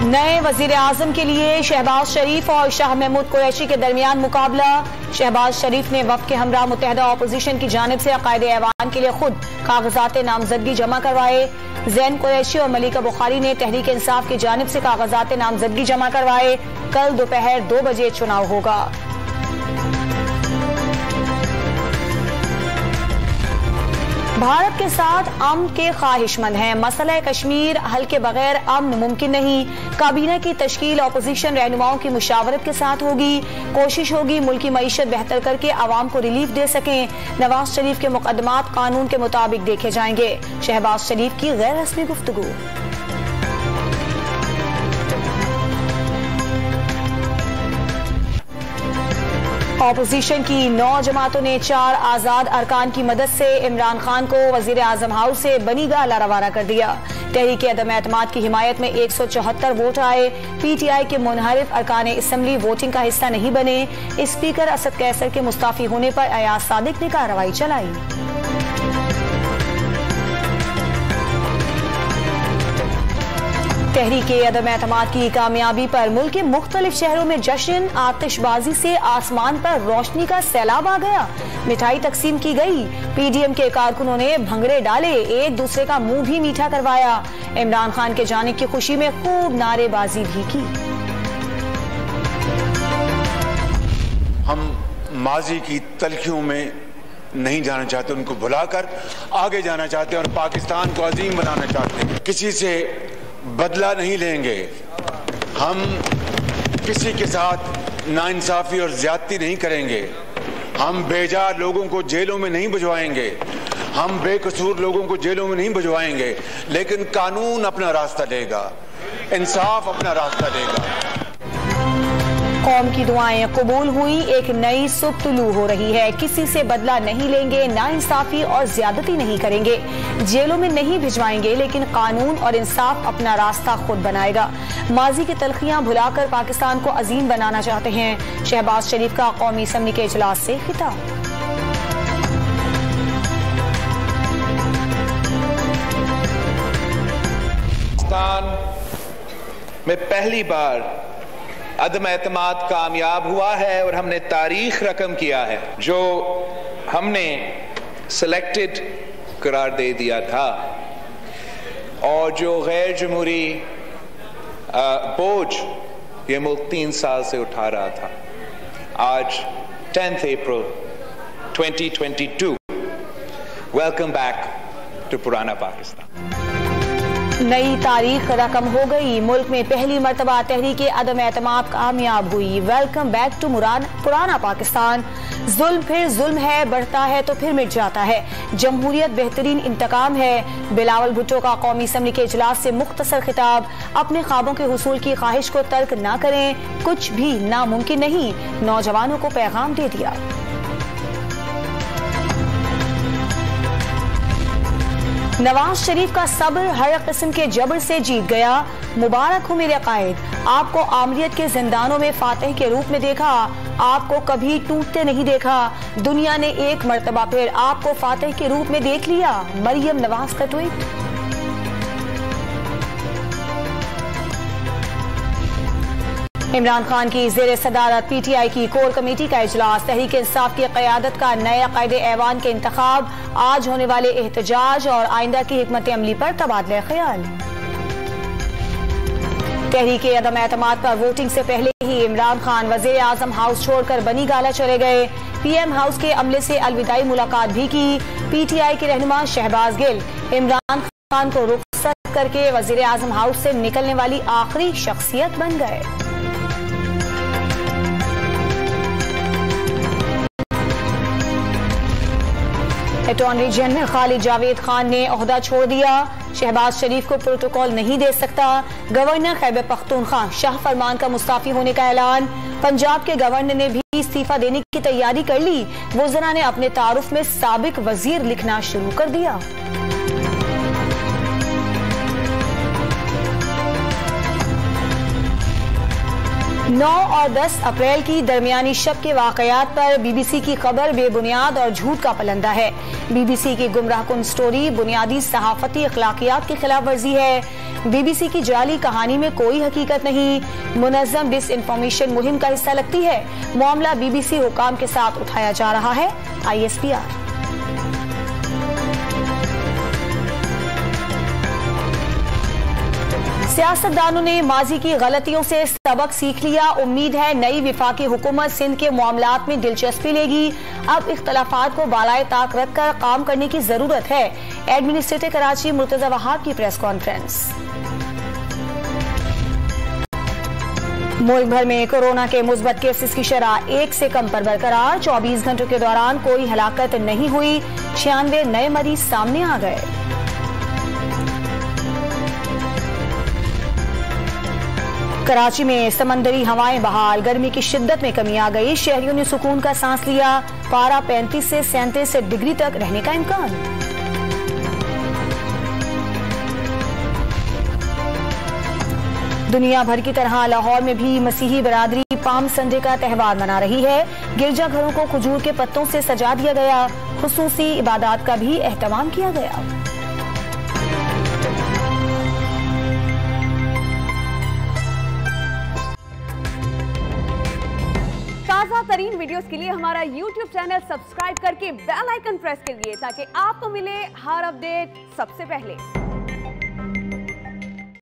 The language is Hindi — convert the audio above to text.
नए वजीर आजम के लिए शहबाज शरीफ और शाह महमूद कुरैशी के दरमियान मुकाबला। शहबाज शरीफ ने वफ़द के हमरा मुत्तहदा अपोजिशन की जानिब से अकायदे ऐवान के लिए खुद कागजात नामजदगी जमा करवाए। जैन कुरैशी और मलिका बुखारी ने तहरीक इंसाफ की जानिब से कागजात नामजदगी जमा करवाए। कल दोपहर 2 बजे चुनाव होगा। भारत के साथ अमन के ख्वाहिशमंद हैं। मसला कश्मीर हल के बगैर अमन मुमकिन नहीं। काबीना की तश्कील अपोजिशन रहनुमाओं की मुशावरत के साथ होगी। कोशिश होगी मुल्क की मईशत बेहतर करके आवाम को रिलीफ दे सकें। नवाज शरीफ के मुकदमात कानून के मुताबिक देखे जाएंगे। शहबाज शरीफ की गैर रस्मी गुफ्तगू। ऑपोजिशन की 9 जमातों ने 4 आजाद अरकान की मदद से इमरान खान को वजीर आजम हाउस से बनी गाला रवाना कर दिया। तहरीक अदम एतमाद की हिमायत में 174 वोट आए। PTI के मुनहरिफ अरकान असम्बली वोटिंग का हिस्सा नहीं बने। स्पीकर असद कैसर के मुस्ताफी होने पर अयाज सादिक ने कार्रवाई चलाई। तहरीक अदम एतमाद की कामयाबी पर मुल्क के मुख्तलिफ शहरों में जश्न। आतिशबाजी से आसमान पर रोशनी का सैलाब आ गया। मिठाई तकसीम की गई। PDM के कारकुनों ने भंगड़े डाले। एक दूसरे का मुंह भी मीठा करवाया। इमरान खान के जाने की खुशी में खूब नारेबाजी भी की। हम माजी की तलखियों में नहीं जाना चाहते, उनको भुलाकर आगे जाना चाहते हैं और पाकिस्तान को अजीम बनाना चाहते हैं। किसी से बदला नहीं लेंगे। हम किसी के साथ नाइंसाफी और ज्यादती नहीं करेंगे। हम बेजा लोगों को जेलों में नहीं भिजवाएंगे। हम बेकसूर लोगों को जेलों में नहीं भिजवाएंगे। लेकिन कानून अपना रास्ता लेगा, इंसाफ अपना रास्ता लेगा। कौम की दुआएं कबूल हुई। एक नई सुबह तुलू हो रही है। किसी से बदला नहीं लेंगे, नाइंसाफी और ज्यादती नहीं करेंगे, जेलों में नहीं भिजवाएंगे, लेकिन कानून और इंसाफ अपना रास्ता खुद बनाएगा। माजी की तलखियां भुलाकर पाकिस्तान को अजीम बनाना चाहते हैं। शहबाज शरीफ का कौमी असम्बली के इजलास से खिताब। पाकिस्तान में पहली बार अदम एतमाद कामयाब हुआ है और हमने तारीख रकम किया है। जो हमने सिलेक्टेड करार दे दिया था और जो गैर जमहूरी बोझ ये मुल्क 3 साल से उठा रहा था, आज 10 अप्रैल 2022 वेलकम बैक टू पुराना पाकिस्तान। नई तारीख रकम हो गई। मुल्क में पहली मर्तबा तहरीक अदम एतमाद कामयाब हुई। वेलकम बैक टू पुराना पाकिस्तान। जुल्म फिर जुल्म है, बढ़ता है तो फिर मिट जाता है। जमहूरियत बेहतरीन इंतकाम है। बिलावल भुट्टो का कौमी असम्बली के इजलास से मुख्तसर खिताब। अपने ख्वाबों के हुसूल की ख्वाहिश को तर्क न करें, कुछ भी नामुमकिन नहीं। नौजवानों को पैगाम दे दिया। नवाज शरीफ का सब्र हर किस्म के जबर से जीत गया। मुबारक हो मेरे कायद। आपको आमरीत के जिंदानों में फातिह के रूप में देखा। आपको कभी टूटते नहीं देखा। दुनिया ने एक मर्तबा फिर आपको फातिह के रूप में देख लिया। मरियम नवाज का ट्वीट। इमरान खान की ज़ेर सदारत PTI की कोर कमेटी का इजलास। तहरीक इंसाफ की क़यादत का नए अक़ायदे ऐवान के इंतखाब। आज होने वाले एहतजाज और आइंदा की हिकमत अमली पर तबादला ख्याल। तहरीक अदम एतमाद पर वोटिंग से पहले ही इमरान खान वज़ीर आज़म हाउस छोड़कर बनी गाला चले गए। PM हाउस के अमले से अलविदाई मुलाकात भी की। PTI के रहनुमा शहबाज गिल इमरान खान को रुखसत करके वज़ीर आज़म हाउस से निकलने वाली आखिरी शख्सियत बन गए। अटॉर्नी जनरल खालिद जावेद खान ने ओहदा छोड़ दिया। शहबाज शरीफ को प्रोटोकॉल नहीं दे सकता। गवर्नर खैबर पख्तूनख्वा शाह फरमान का मुस्ताफी होने का ऐलान। पंजाब के गवर्नर ने भी इस्तीफा देने की तैयारी कर ली। वज़रा ने अपने तारुफ में साबिक वजीर लिखना शुरू कर दिया। 9 और 10 अप्रैल की दरमियानी शब के वाकयात पर बीबीसी की खबर बेबुनियाद और झूठ का पलंदा है। बीबीसी की गुमराहकुन स्टोरी बुनियादी सहाफती अखलाकियात की खिलाफ वर्जी है। बीबीसी की जाली कहानी में कोई हकीकत नहीं, मुनज़्ज़म डिस इन्फॉर्मेशन मुहिम का हिस्सा लगती है। मामला बीबीसी हुकाम के साथ उठाया जा रहा है। ISPR। सियासतदानों ने माजी की गलतियों से सबक सीख लिया। उम्मीद है नई विफाकी हुकूमत सिंध के मामलात में दिलचस्पी लेगी। अब इख्तलाफात को बालाए ताक रखकर काम करने की जरूरत है। एडमिनिस्ट्रेटर कराची मुर्तजा वहाब की प्रेस कॉन्फ्रेंस। मुल्क भर में कोरोना के मुस्बत केसेस की शरह 1 से कम पर बरकरार। 24 घंटों के दौरान कोई हलाकत नहीं हुई। 96 नए मरीज सामने आ गए। कराची में समंदरी हवाएं बहाल, गर्मी की शिद्दत में कमी आ गई। शहरियों ने सुकून का सांस लिया। पारा 35 से 37 डिग्री तक रहने का इम्कान। दुनिया भर की तरह लाहौर में भी मसीही बरादरी पाम संडे का त्यौहार मना रही है। गिरजाघरों को खजूर के पत्तों से सजा दिया गया। खुसूसी इबादत का भी एहतमाम किया गया। ताज़ा तरीन वीडियोस के लिए हमारा YouTube चैनल सब्सक्राइब करके बेल आइकन प्रेस करिए ताकि आपको मिले हर अपडेट सबसे पहले।